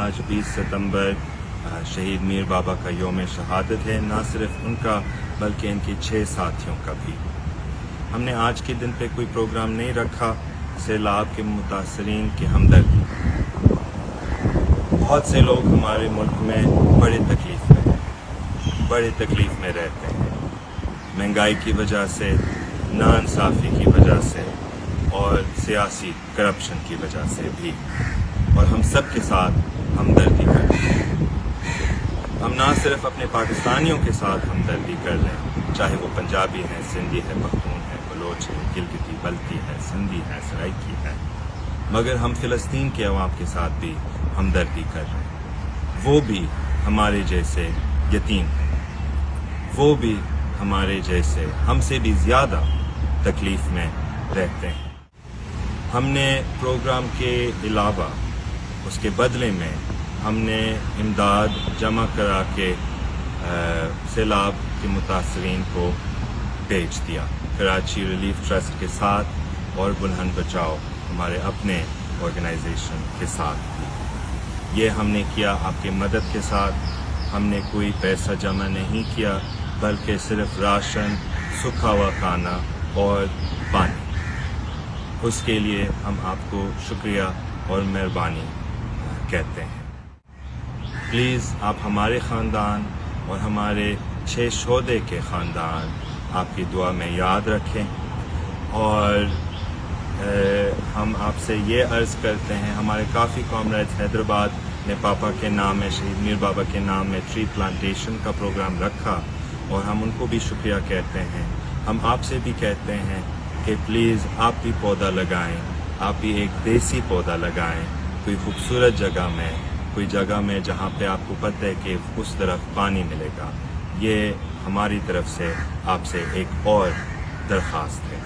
आज 20 सितंबर शहीद मीर बाबा का यौम शहादत है, ना सिर्फ उनका बल्कि इनके 6 साथियों का भी। हमने आज के दिन पे कोई प्रोग्राम नहीं रखा, सैलाब के मुतासरीन की हमदर्दी। बहुत से लोग हमारे मुल्क में बड़ी तकलीफ में रहते हैं, महंगाई की वजह से, नाइंसाफ़ी की वजह से और सियासी करप्शन की वजह से भी, और हम सब के साथ हमदर्दी करते हैं। हम ना सिर्फ अपने पाकिस्तानियों के साथ हमदर्दी कर रहे हैं, चाहे वो पंजाबी हैं, सिंधी है, पख्तून है, बलोच है, गिलगिती बल्ती है, सिंधी है, सराइकी है, मगर हम फ़िलिस्तीन के अवाम के साथ भी हमदर्दी कर रहे हैं। वो भी हमारे जैसे यतीम हैं, वो भी हमारे जैसे हमसे भी ज़्यादा तकलीफ़ में रहते हैं। हमने प्रोग्राम के अलावा उसके बदले में हमने इमदाद जमा करा के सैलाब के मुतासरीन को भेज दिया, कराची रिलीफ ट्रस्ट के साथ और बुलहन बचाओ हमारे अपने ऑर्गेनाइजेशन के साथ भी। ये हमने किया आपके मदद के साथ। हमने कोई पैसा जमा नहीं किया, बल्कि सिर्फ राशन, सूखा हुआ खाना और पानी। उसके लिए हम आपको शुक्रिया और मेहरबानी कहते हैं। प्लीज़ आप हमारे ख़ानदान और हमारे 6 शोहदे के ख़ानदान आपकी दुआ में याद रखें, और हम आपसे ये अर्ज़ करते हैं, हमारे काफ़ी कॉमरेड्स हैदराबाद ने पापा के नाम में, शहीद मीर बाबा के नाम में ट्री प्लांटेशन का प्रोग्राम रखा, और हम उनको भी शुक्रिया कहते हैं। हम आपसे भी कहते हैं कि प्लीज़ आप भी पौधा लगाएं, आप भी एक देसी पौधा लगाएं, कोई खूबसूरत जगह में, कोई जगह में जहाँ पे आपको पता है कि उस तरफ पानी मिलेगा। ये हमारी तरफ से आपसे एक और दरख्वास्त है।